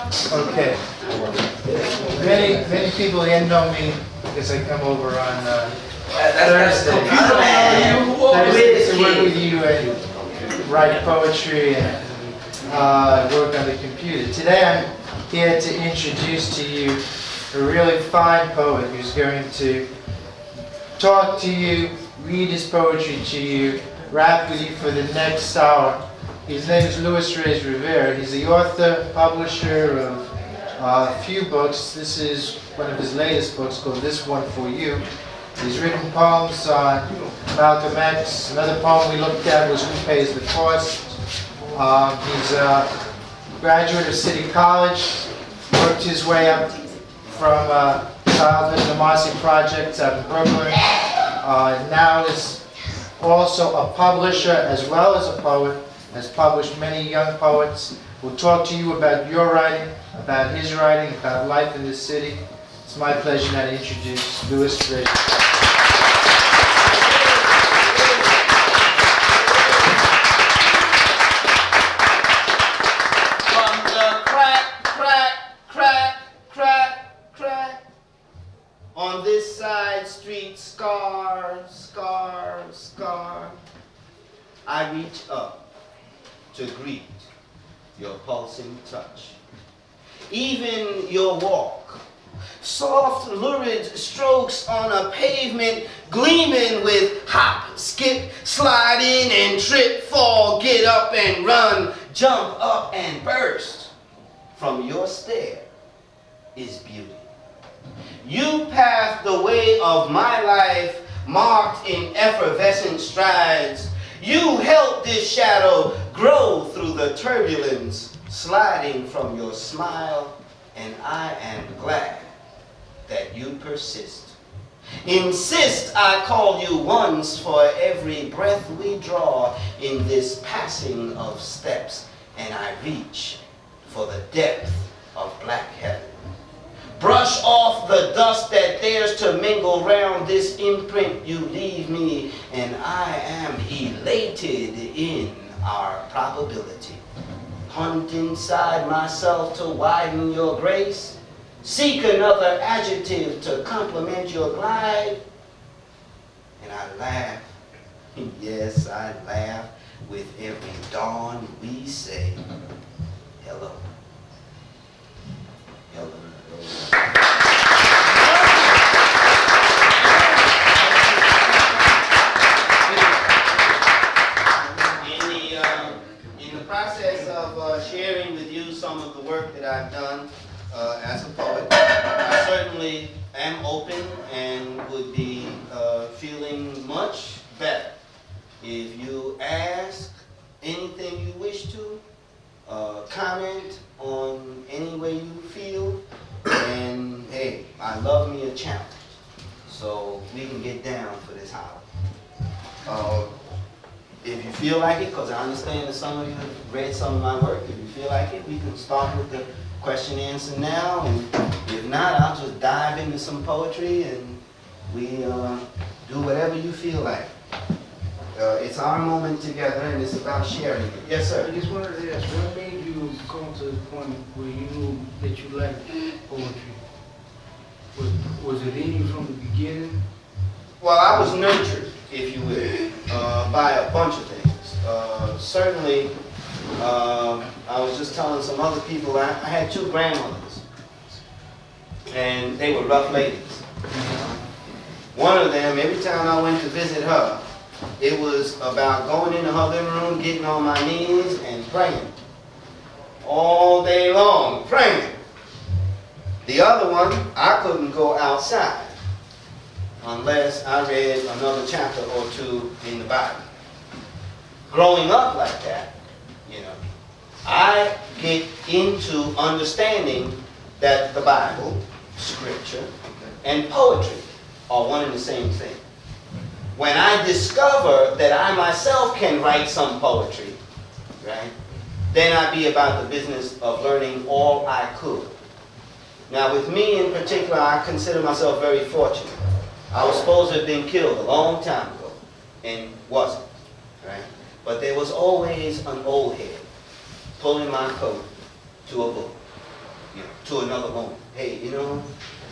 Okay. Many people here know me because I come over on Thursday. Thursday to work with you and write poetry and work on the computer. Today I'm here to introduce to you a really fine poet who's going to talk to you, read his poetry to you, rap with you for the next hour. His name is Reyes Rivera. He's the author, publisher of a few books. This is one of his latest books called This One For You. He's written poems on Malcolm X. Another poem we looked at was Who Pays the Cost. He's a graduate of City College, worked his way up from childhood in the Marcy Project out in Brooklyn. Now is also a publisher as well as a poet. Has published many young poets. We'll talk to you about your writing, about his writing, about life in this city. It's my pleasure now to introduce Reyes Rivera. From the crack, crack, crack, crack, crack, on this side street, scar, scar, scar, I reach up to greet your pulsing touch. Even your walk, soft lurid strokes on a pavement gleaming with hop, skip, slide in and trip, fall, get up and run, jump up and burst. From your stare is beauty. You path the way of my life marked in effervescent strides. You help this shadow grow through the turbulence sliding from your smile, and I am glad that you persist. Insist I call you once for every breath we draw in this passing of steps, and I reach for the depth of black heaven. Brush off the dust that dares to mingle round this imprint you leave me, and I am elated in our probability. Hunt inside myself to widen your grace, seek another adjective to complement your glide, and I laugh, yes, I laugh with every dawn we say, hello, hello. In the process of sharing with you some of the work that I've done as a poet, I certainly am open and would be feeling much better if you ask anything you wish to, comment on any way you feel. And hey, I love me a challenge, so we can get down for this hour. If you feel like it, because I understand that some of you have read some of my work, if you feel like it, we can start with the question answer now, and if not, I'll just dive into some poetry and we do whatever you feel like. It's our moment together, and it's about sharing it. Yes, sir. I just wanted to ask, what made you come to the point where you knew that you liked poetry? Was it in you from the beginning? Well, I was nurtured, if you will, by a bunch of things. Certainly, I was just telling some other people, I had two grandmothers, and they were rough ladies. One of them, every time I went to visit her, it was about going into her living room, getting on my knees, and praying. All day long, praying. The other one, I couldn't go outside unless I read another chapter or two in the Bible. Growing up like that, I get into understanding that the Bible, scripture, and poetry are one and the same thing. When I discover that I myself can write some poetry, right, then I'd be about the business of learning all I could. Now with me in particular, I consider myself very fortunate. I was supposed to have been killed a long time ago, and wasn't, right? But there was always an old head pulling my coat to a book. you know, to another moment. Hey, you know,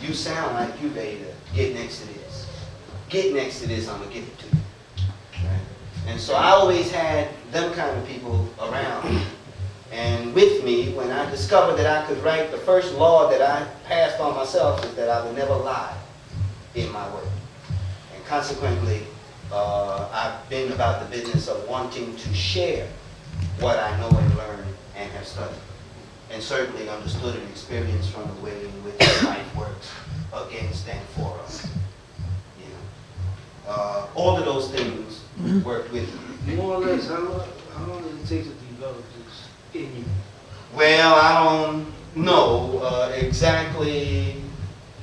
you sound like you ready to get next to this. Get next to this, I'm gonna give it to you. Right? And so I always had them kind of people around. And with me, when I discovered that I could write, the first law that I passed on myself is that I would never lie in my work. And consequently, I've been about the business of wanting to share what I know and learned and have studied. And certainly understood and experienced from the way in which life works against and for us. You know, all of those things worked with me. More or less, how long does it take to develop this in you? Well, I don't know exactly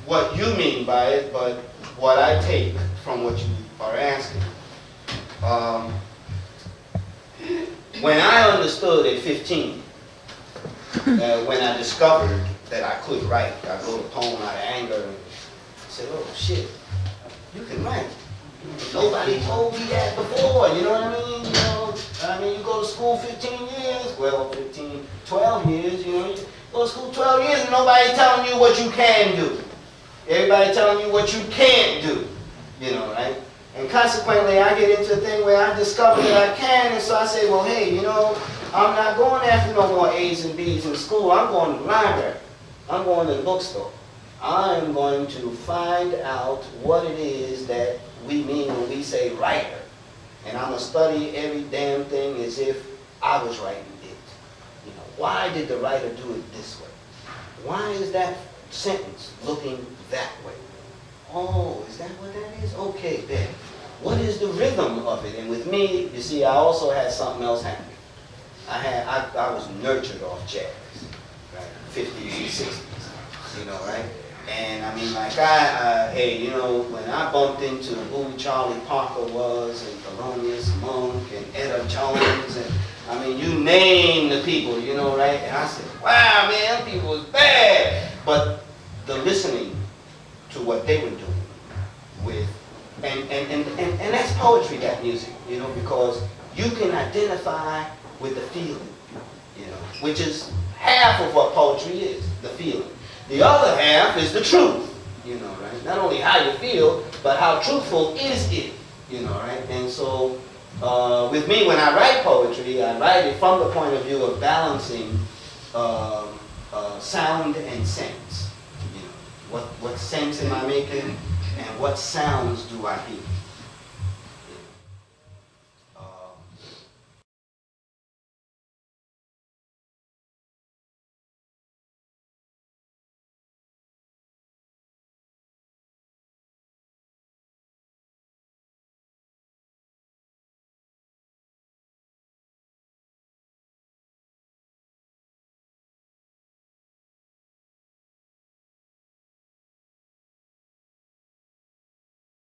what you mean by it, but what I take from what you are asking. When I understood at 15, when I discovered that I could write, I wrote a poem out of anger and said, oh shit, you can write. Nobody told me that before, you know what I mean? You go to school 15 years, well 12 years, you know, you go to school 12 years and nobody telling you what you can do. Everybody telling you what you can't do, you know, right? And consequently, I get into a thing where I discover that I can, and so I say, well, hey, you know, I'm not going after no more A's and B's in school. I'm going to the library. I'm going to the bookstore. I'm going to find out what it is that we mean when we say writer. And I'm going to study every damn thing as if I was writing it. You know, why did the writer do it this way? Why is that sentence looking that way? Oh, is that what that is? Okay, then. What is the rhythm of it? And with me, you see, I also had something else happen. I was nurtured off jazz, right? 50s and 60s, you know, right? And I mean, like hey, you know, when I bumped into who Charlie Parker was, and Thelonious Monk, and Etta Jones, and I mean, you name the people, you know, right? And I said, wow, man, them people was bad. But the listening to what they were doing with, and that's poetry, that music, you know, because you can identify with the feeling, you know, which is half of what poetry is, the feeling. The other half is the truth, you know, right? Not only how you feel, but how truthful is it, you know, right? And so, with me, when I write poetry, I write it from the point of view of balancing sound and sense. You know, what sense am I making, and what sounds do I hear?